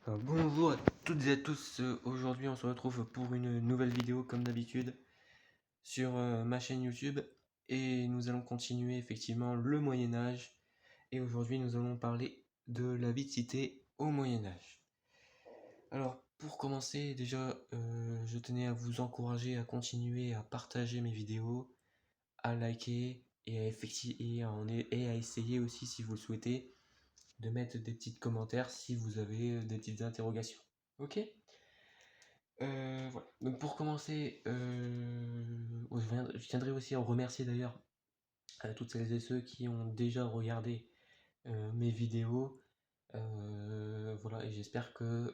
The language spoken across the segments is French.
Bonjour à toutes et à tous, aujourd'hui on se retrouve pour une nouvelle vidéo comme d'habitude sur ma chaîne YouTube et nous allons continuer effectivement le Moyen-Âge et aujourd'hui nous allons parler de la vie de cité au Moyen-Âge. Alors pour commencer déjà je tenais à vous encourager à continuer à partager mes vidéos, à liker et à essayer aussi si vous le souhaitez de mettre des petits commentaires si vous avez des petites interrogations. Ok? Voilà. Donc pour commencer, je tiendrai aussi à remercier d'ailleurs toutes celles et ceux qui ont déjà regardé mes vidéos. Voilà, et j'espère que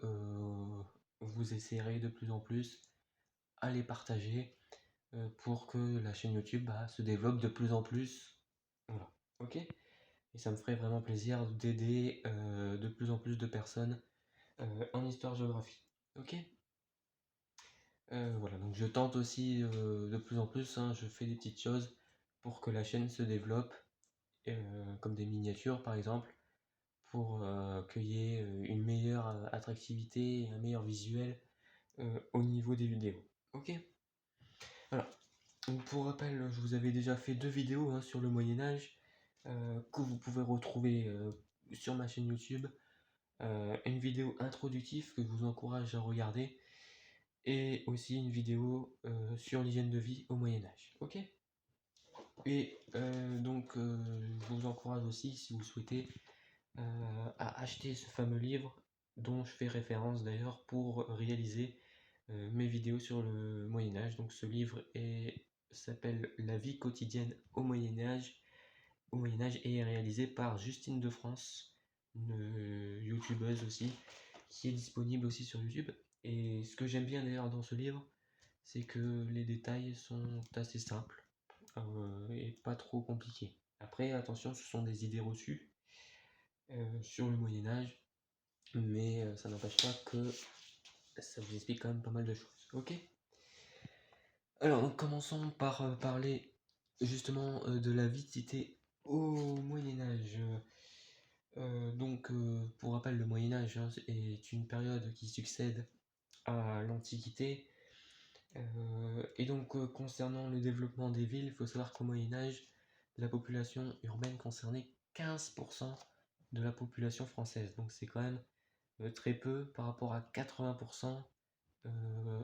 vous essayerez de plus en plus à les partager pour que la chaîne YouTube se développe de plus en plus. Voilà, ok? Et ça me ferait vraiment plaisir d'aider de plus en plus de personnes en histoire-géographie. Ok? Voilà, donc je tente aussi de plus en plus, hein, je fais des petites choses pour que la chaîne se développe, comme des miniatures par exemple, pour qu'il y ait une meilleure attractivité et un meilleur visuel au niveau des vidéos. Ok? Voilà. Donc pour rappel, je vous avais déjà fait deux vidéos hein, sur le Moyen-Âge que vous pouvez retrouver sur ma chaîne YouTube. Une vidéo introductive que je vous encourage à regarder et aussi une vidéo sur l'hygiène de vie au Moyen-Âge. Ok? Et donc, je vous encourage aussi, si vous le souhaitez, à acheter ce fameux livre dont je fais référence d'ailleurs pour réaliser mes vidéos sur le Moyen-Âge. Donc, ce livre s'appelle La vie quotidienne au Moyen-Âge et est réalisé par Justine de France, une youtubeuse aussi, qui est disponible aussi sur YouTube. Et ce que j'aime bien d'ailleurs dans ce livre, c'est que les détails sont assez simples et pas trop compliqués. Après, attention, ce sont des idées reçues sur le Moyen-Âge, mais ça n'empêche pas que ça vous explique quand même pas mal de choses. Ok? Alors, donc, commençons par parler justement de la vie de cité au Moyen-Âge. Pour rappel, le Moyen-Âge hein, est une période qui succède à l'Antiquité. Et donc, concernant le développement des villes, il faut savoir qu'au Moyen-Âge, la population urbaine concernait 15% de la population française. Donc, c'est quand même très peu par rapport à 80%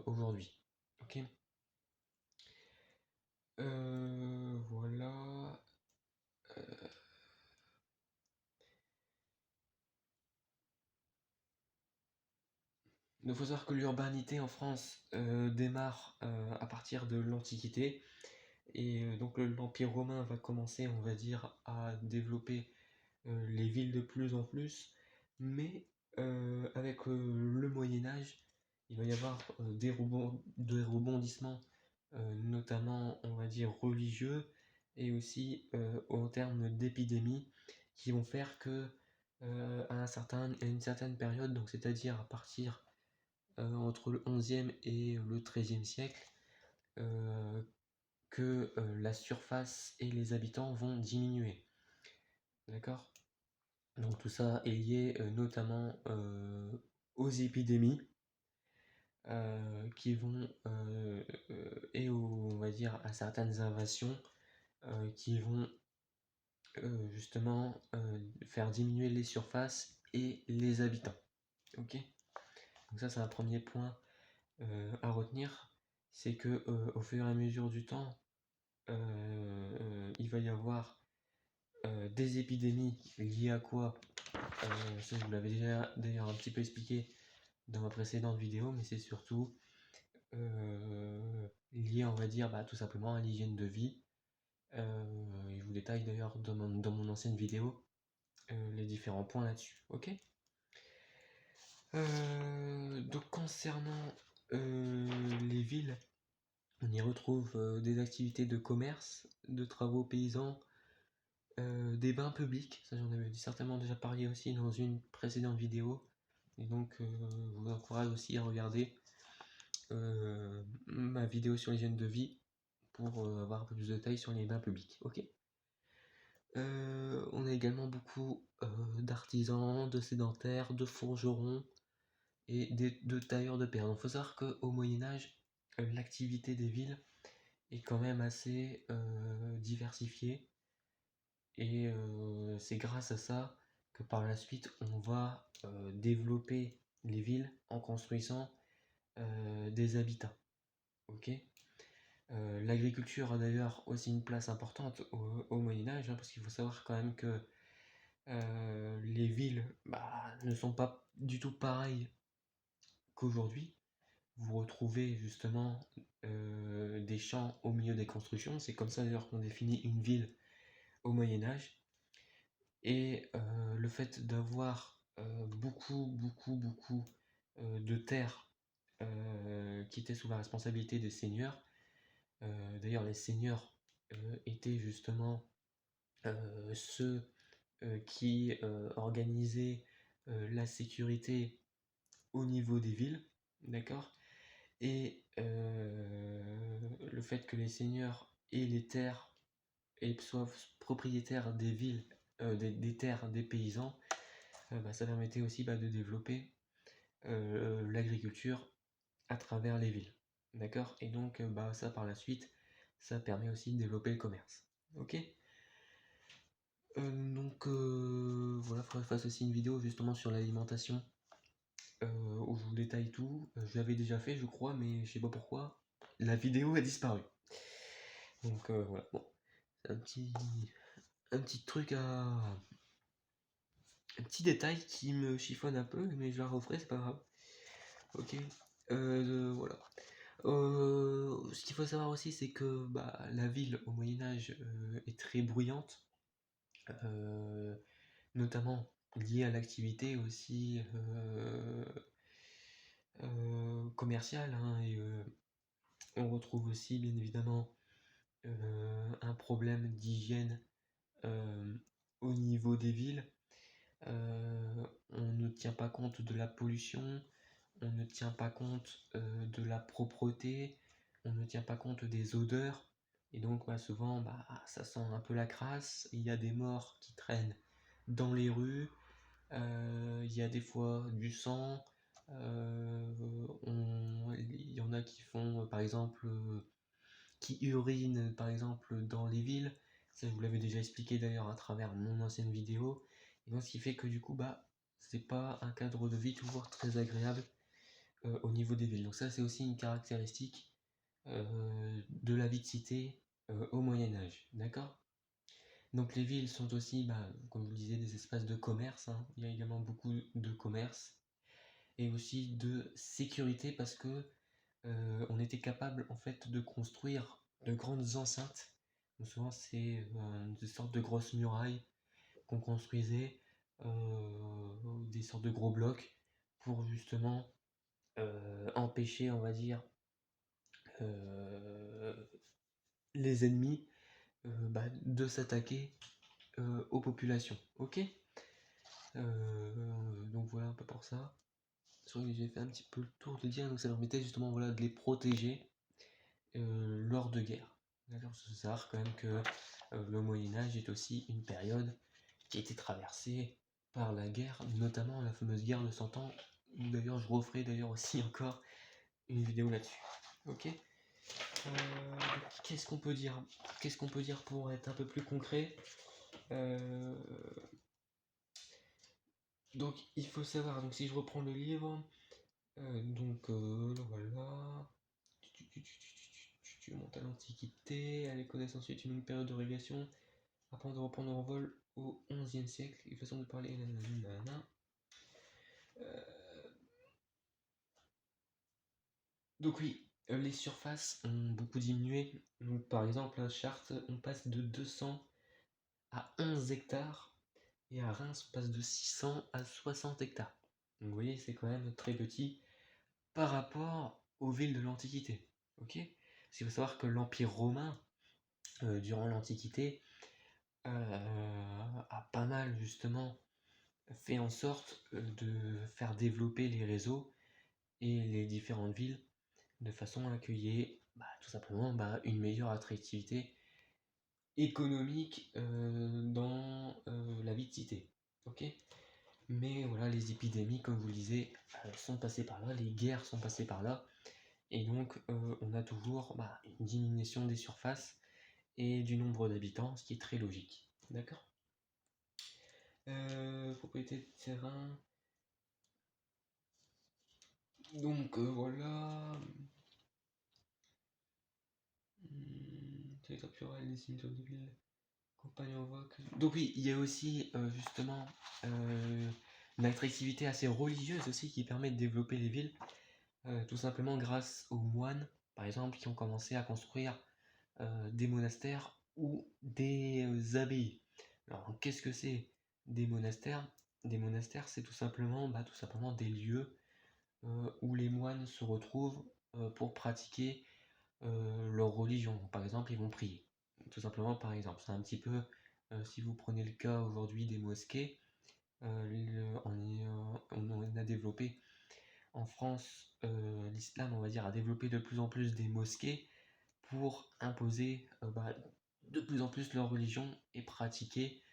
aujourd'hui. Ok. Voilà. Il faut savoir que l'urbanité en France démarre à partir de l'Antiquité. Et donc l'Empire romain va commencer, on va dire, à développer les villes de plus en plus, mais avec le Moyen Âge, il va y avoir des rebondissements, notamment, on va dire, religieux, et aussi en termes d'épidémies, qui vont faire que à une certaine période, donc c'est-à-dire à partir entre le 11e et le 13e siècle, euh, que la surface et les habitants vont diminuer. D'accord? Donc tout ça est lié notamment aux épidémies qui vont on va dire à certaines invasions qui vont justement faire diminuer les surfaces et les habitants. Ok? Donc ça c'est un premier point à retenir, c'est que au fur et à mesure du temps, il va y avoir des épidémies liées à quoi? Ça je vous l'avais déjà d'ailleurs un petit peu expliqué dans ma précédente vidéo, mais c'est surtout lié, on va dire, tout simplement à l'hygiène de vie. Je vous détaille d'ailleurs dans mon ancienne vidéo les différents points là-dessus. Ok? Donc concernant les villes, on y retrouve des activités de commerce, de travaux paysans, des bains publics, ça j'en avais certainement déjà parlé aussi dans une précédente vidéo, et donc je vous encourage aussi à regarder ma vidéo sur l'hygiène de vie pour avoir un peu plus de détails sur les bains publics. Ok. On a également beaucoup d'artisans, de sédentaires, de forgerons, et de tailleurs de pierre. Donc il faut savoir qu'au Moyen-Âge, l'activité des villes est quand même assez diversifiée. Et c'est grâce à ça que par la suite, on va développer les villes en construisant des habitats. Ok. L'agriculture a d'ailleurs aussi une place importante au Moyen Âge, hein, parce qu'il faut savoir quand même que les villes ne sont pas du tout pareilles qu'aujourd'hui. Vous retrouvez justement des champs au milieu des constructions. C'est comme ça d'ailleurs qu'on définit une ville au Moyen Âge. Et le fait d'avoir beaucoup de terres qui étaient sous la responsabilité des seigneurs. D'ailleurs, les seigneurs étaient justement ceux qui organisaient la sécurité au niveau des villes, d'accord? Et le fait que les seigneurs aient les terres et soient propriétaires des villes, des terres des paysans, ça permettait aussi de développer l'agriculture à travers les villes. D'accord? Et donc ça par la suite, ça permet aussi de développer le commerce. Ok? Donc voilà, il faudrait que je fasse aussi une vidéo justement sur l'alimentation où je vous détaille tout. Je l'avais déjà fait, je crois, mais je sais pas pourquoi. La vidéo a disparu. Donc voilà, bon, c'est un petit truc à. Un petit détail qui me chiffonne un peu, mais je la referai, c'est pas grave. Ok, voilà. Ce qu'il faut savoir aussi, c'est que la ville au Moyen Âge est très bruyante, euh, notamment liée à l'activité aussi commerciale, hein, et on retrouve aussi bien évidemment un problème d'hygiène au niveau des villes. On ne tient pas compte de la pollution, on ne tient pas compte de la propreté, on ne tient pas compte des odeurs, et donc souvent ça sent un peu la crasse, il y a des morts qui traînent dans les rues, il y a des fois du sang, il y en a qui font par exemple, qui urinent par exemple dans les villes, ça je vous l'avais déjà expliqué d'ailleurs à travers mon ancienne vidéo, et donc ce qui fait que du coup c'est pas un cadre de vie toujours très agréable au niveau des villes. Donc ça c'est aussi une caractéristique de la vie de cité au Moyen Âge, d'accord? Donc les villes sont aussi, comme je vous le disais, des espaces de commerce, hein. Il y a également beaucoup de commerce et aussi de sécurité parce que on était capable en fait de construire de grandes enceintes. Donc souvent c'est des sortes de grosses murailles qu'on construisait, des sortes de gros blocs pour justement empêcher, on va dire, euh, les ennemis de s'attaquer aux populations. Ok. Donc voilà un peu pour ça. J'ai fait un petit peu le tour de dire, donc ça permettait justement voilà, de les protéger lors de guerre. D'accord, il faut savoir quand même que le Moyen-Âge est aussi une période qui a été traversée par la guerre, notamment la fameuse guerre de 100 ans, où d'ailleurs je referai d'ailleurs aussi encore une vidéo là-dessus. Ok. Qu'est-ce qu'on peut dire? Qu'est-ce qu'on peut dire pour être un peu plus concret? Donc il faut savoir, donc si je reprends le livre, voilà, tu montes à l'Antiquité, elle connaît ensuite une longue période de régulation, afin de reprendre en vol au XIe siècle, une façon de parler, nanana. Donc oui, les surfaces ont beaucoup diminué. Donc, par exemple, à Chartres, on passe de 200 à 11 hectares, et à Reims, on passe de 600 à 60 hectares. Donc vous voyez, c'est quand même très petit par rapport aux villes de l'Antiquité. Ok. Parce qu'il faut savoir que l'Empire romain, durant l'Antiquité, a pas mal justement fait en sorte de faire développer les réseaux et les différentes villes de façon à accueillir tout simplement une meilleure attractivité économique dans la vie de cité. Ok. Mais voilà, les épidémies, comme vous le disiez, sont passées par là, les guerres sont passées par là, et donc on a toujours une diminution des surfaces et du nombre d'habitants, ce qui est très logique. D'accord. Propriété de terrain. Donc voilà. Territoire pluriel, des cimetières de ville, campagne en vogue. Donc oui, il y a aussi justement une attractivité assez religieuse aussi qui permet de développer les villes, tout simplement grâce aux moines, par exemple, qui ont commencé à construire des monastères ou des abbayes. Alors qu'est-ce que c'est des monastères? Des monastères, c'est tout simplement des lieux où les moines se retrouvent pour pratiquer leur religion. Par exemple, ils vont prier. Tout simplement, par exemple. C'est un petit peu, si vous prenez le cas aujourd'hui des mosquées, on a développé en France, l'islam, on va dire, a développé de plus en plus des mosquées pour imposer de plus en plus leur religion et pratiquer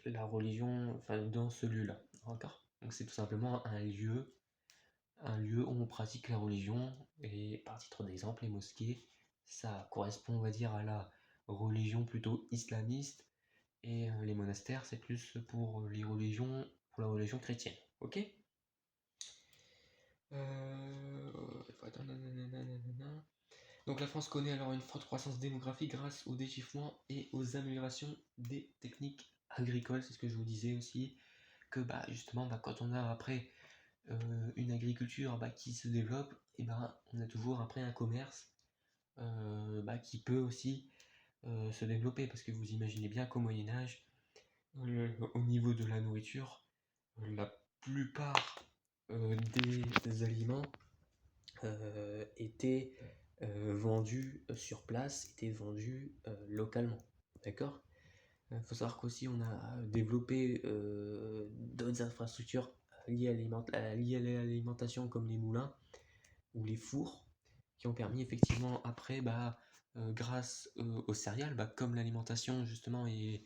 la religion dans ce lieu-là. D'accord. Donc c'est tout simplement un lieu où on pratique la religion, et par titre d'exemple, les mosquées, ça correspond, on va dire, à la religion plutôt islamiste, et les monastères, c'est plus pour pour la religion chrétienne. Ok. Donc la France connaît alors une forte croissance démographique grâce au déchiffrement et aux améliorations des techniques agricoles. C'est ce que je vous disais aussi, que justement, quand on a après une agriculture qui se développe, et on a toujours après un commerce qui peut aussi se développer, parce que vous imaginez bien qu'au Moyen Âge, au niveau de la nourriture, la plupart des aliments étaient vendus sur place, étaient vendus localement. D'accord. Il faut savoir qu'aussi on a développé d'autres infrastructures liées à l'alimentation, comme les moulins ou les fours, qui ont permis effectivement après, grâce aux céréales, comme l'alimentation justement est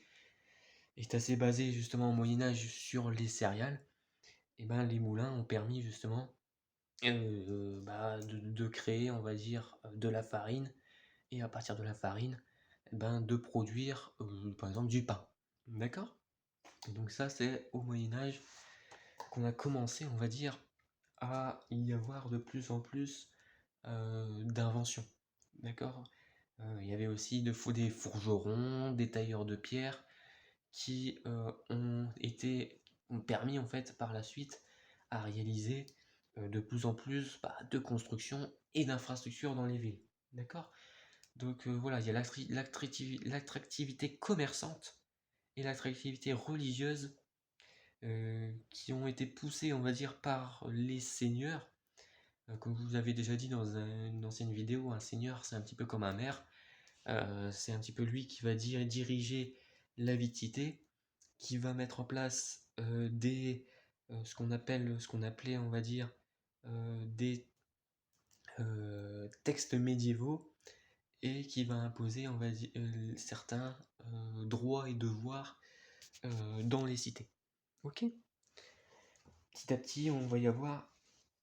assez basée justement au Moyen-Âge sur les céréales, et les moulins ont permis justement de créer, on va dire, de la farine, et à partir de la farine, de produire par exemple du pain. D'accord. Donc ça, c'est au Moyen-Âge qu'on a commencé, on va dire, à y avoir de plus en plus d'inventions. D'accord. Il y avait aussi des forgerons, des tailleurs de pierre qui ont permis en fait par la suite à réaliser de plus en plus de construction et d'infrastructures dans les villes. D'accord. Donc voilà, il y a l'attractivité commerçante et l'attractivité religieuse qui ont été poussées, on va dire, par les seigneurs. Comme je vous avais déjà dit dans une ancienne vidéo, un seigneur, c'est un petit peu comme un maire. C'est un petit peu lui qui va diriger la vie de cité, qui va mettre en place ce qu'on appelait, on va dire, des textes médiévaux, et qui va imposer, on va dire, certains droits et devoirs dans les cités. Ok. Petit à petit, on va y avoir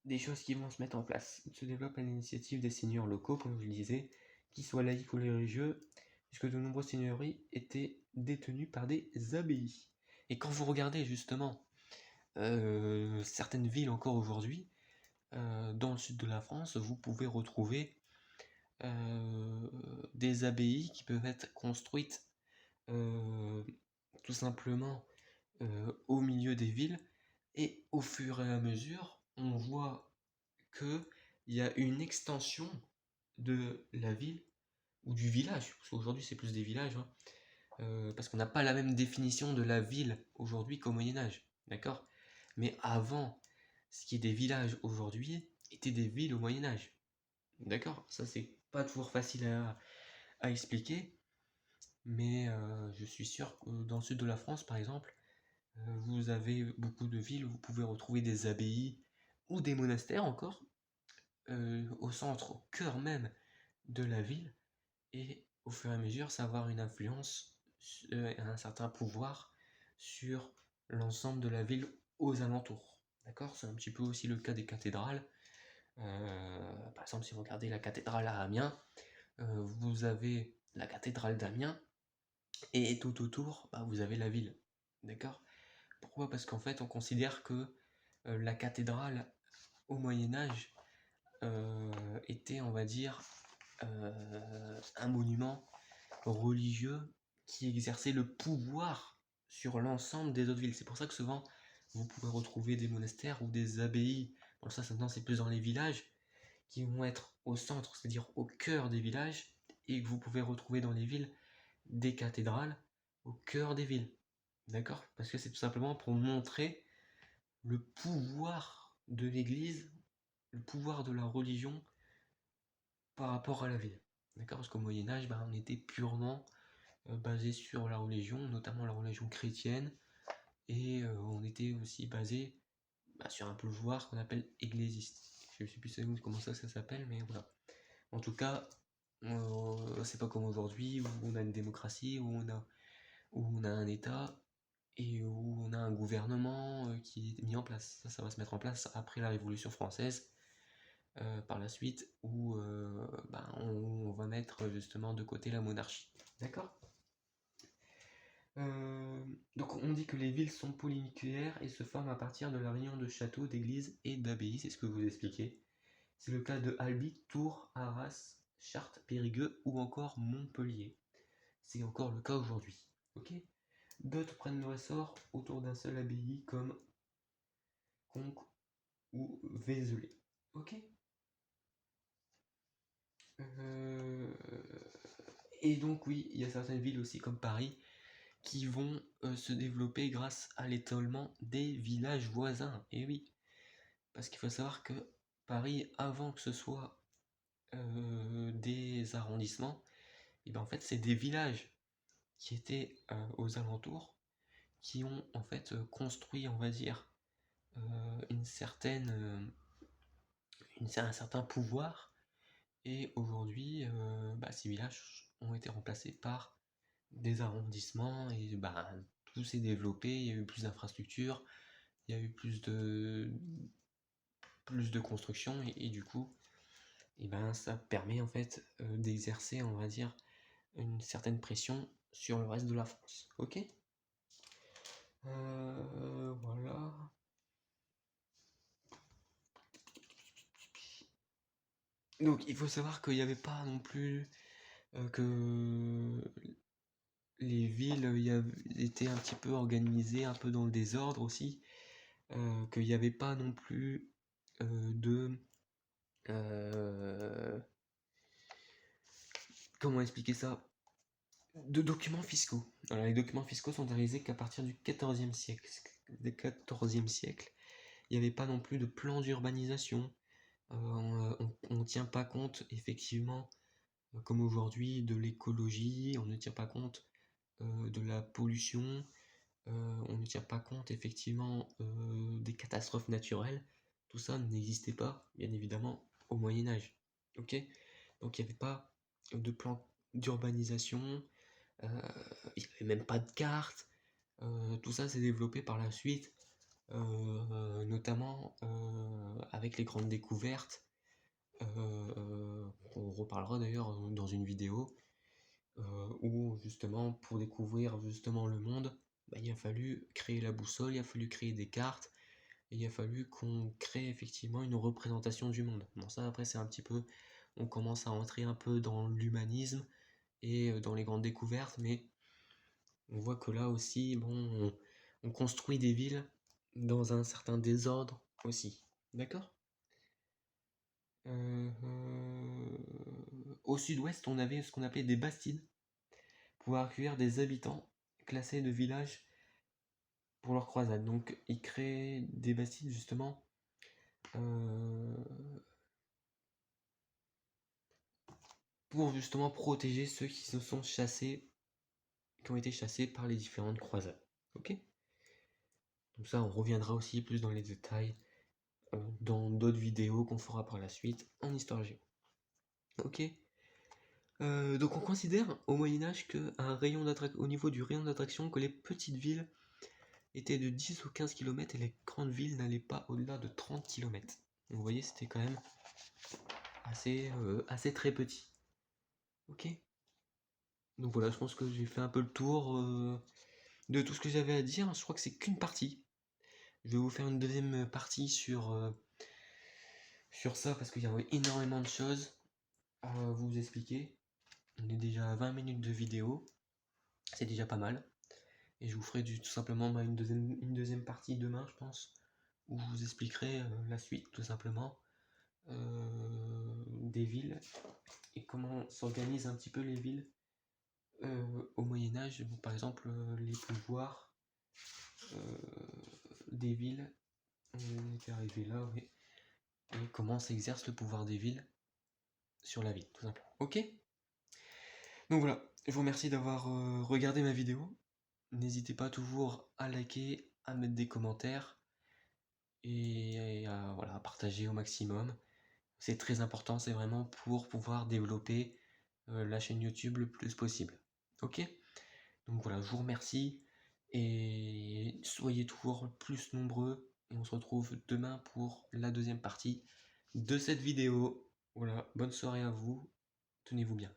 des choses qui vont se mettre en place. Il se développe à l'initiative des seigneurs locaux, comme je le disais, qu'ils soient laïcs ou religieux, puisque de nombreuses seigneuries étaient détenues par des abbayes. Et quand vous regardez justement certaines villes encore aujourd'hui, dans le sud de la France, vous pouvez retrouver des abbayes qui peuvent être construites tout simplement au milieu des villes, et au fur et à mesure, on voit qu'il y a une extension de la ville ou du village, parce qu'aujourd'hui c'est plus des villages, hein, parce qu'on n'a pas la même définition de la ville aujourd'hui qu'au Moyen Âge, d'accord. Mais avant, ce qui est des villages aujourd'hui étaient des villes au Moyen Âge, d'accord. Ça c'est pas toujours facile à expliquer, mais je suis sûr que dans le sud de la France, par exemple, vous avez beaucoup de villes où vous pouvez retrouver des abbayes ou des monastères encore, au centre, au cœur même de la ville, et au fur et à mesure, ça va avoir une influence, un certain pouvoir sur l'ensemble de la ville aux alentours. D'accord? C'est un petit peu aussi le cas des cathédrales. Par exemple, si vous regardez la cathédrale à Amiens, vous avez la cathédrale d'Amiens, et tout autour, vous avez la ville. D'accord? Pourquoi? Parce qu'en fait, on considère que la cathédrale, au Moyen-Âge, était, on va dire, un monument religieux qui exerçait le pouvoir sur l'ensemble des autres villes. C'est pour ça que souvent, vous pouvez retrouver des monastères ou des abbayes, bon ça maintenant c'est plus dans les villages, qui vont être au centre, c'est-à-dire au cœur des villages, et que vous pouvez retrouver dans les villes des cathédrales au cœur des villes. D'accord? Parce que c'est tout simplement pour montrer le pouvoir de l'Église, le pouvoir de la religion par rapport à la ville. D'accord? Parce qu'au Moyen-Âge, on était purement basé sur la religion, notamment la religion chrétienne, et on était aussi basé sur un pouvoir qu'on appelle ecclésiste. Je ne sais plus comment ça s'appelle, mais voilà. En tout cas, c'est pas comme aujourd'hui où on a une démocratie, où on a un État et où on a un gouvernement qui est mis en place. Ça va se mettre en place après la Révolution française, par la suite, où on va mettre justement de côté la monarchie. D'accord? Donc on dit que les villes sont polynucléaires et se forment à partir de la réunion de châteaux, d'églises et d'abbayes, c'est ce que vous expliquez. C'est le cas de Albi, Tours, Arras, Chartres, Périgueux ou encore Montpellier. C'est encore le cas aujourd'hui. Ok? D'autres prennent leur essor autour d'un seul abbaye comme Conques ou Vézelay. Ok? Euh, Et donc oui, il y a certaines villes aussi comme Paris qui vont se développer grâce à l'étiolement des villages voisins. Et oui, parce qu'il faut savoir que Paris, avant que ce soit des arrondissements, et ben en fait c'est des villages qui étaient aux alentours, qui ont en fait construit, on va dire, une certaine, un certain pouvoir. Et aujourd'hui, ces villages ont été remplacés par des arrondissements et tout s'est développé, il y a eu plus d'infrastructures, il y a eu plus de construction et du coup, ça permet en fait d'exercer, on va dire, une certaine pression sur le reste de la France. Ok? Voilà. Donc il faut savoir qu'il n'y avait pas non plus que les villes étaient un petit peu organisées, un peu dans le désordre aussi, qu'il n'y avait pas non plus de... comment expliquer ça? De documents fiscaux. Alors, les documents fiscaux sont arrivés qu'à partir du XIVe siècle. Il n'y avait pas non plus de plan d'urbanisation. On ne tient pas compte, effectivement, comme aujourd'hui, de l'écologie, on ne tient pas compte de la pollution, on ne tient pas compte, effectivement, des catastrophes naturelles. Tout ça n'existait pas, bien évidemment, au Moyen-Âge. Ok? Donc, il n'y avait pas de plan d'urbanisation, il n'y avait même pas de carte. Tout ça s'est développé par la suite, notamment avec les grandes découvertes. On reparlera d'ailleurs dans une vidéo où justement pour découvrir justement le monde, il a fallu créer la boussole, il a fallu créer des cartes, et il a fallu qu'on crée effectivement une représentation du monde. Bon ça après c'est un petit peu, on commence à entrer un peu dans l'humanisme et dans les grandes découvertes, mais on voit que là aussi, on construit des villes dans un certain désordre aussi. D'accord? Au sud-ouest, on avait ce qu'on appelait des bastides pour accueillir des habitants classés de villages pour leur croisade. Donc, ils créaient des bastides justement pour justement protéger ceux qui se sont chassés, qui ont été chassés par les différentes croisades. Ok? Donc ça, on reviendra aussi plus dans les détails dans d'autres vidéos qu'on fera par la suite en histoire géo. Ok? Donc on considère au Moyen-Âge au niveau du rayon d'attraction que les petites villes étaient de 10 ou 15 km et les grandes villes n'allaient pas au-delà de 30 km. Donc vous voyez, c'était quand même assez très petit. Ok. Donc voilà, je pense que j'ai fait un peu le tour de tout ce que j'avais à dire. Je crois que c'est qu'une partie. Je vais vous faire une deuxième partie sur ça parce qu'il y a énormément de choses à vous expliquer. On est déjà à 20 minutes de vidéo, c'est déjà pas mal. Et je vous ferai tout simplement une deuxième partie demain, je pense, où je vous expliquerai la suite, tout simplement, des villes et comment s'organisent un petit peu les villes au Moyen-Âge. Par exemple, les pouvoirs des villes, on était arrivé là, oui, et comment s'exerce le pouvoir des villes sur la ville, tout simplement. Ok. Donc voilà, je vous remercie d'avoir regardé ma vidéo. N'hésitez pas toujours à liker, à mettre des commentaires et à, voilà, à partager au maximum. C'est très important, c'est vraiment pour pouvoir développer la chaîne YouTube le plus possible. Ok. Donc voilà, je vous remercie et soyez toujours plus nombreux. Et on se retrouve demain pour la deuxième partie de cette vidéo. Voilà, bonne soirée à vous, tenez-vous bien.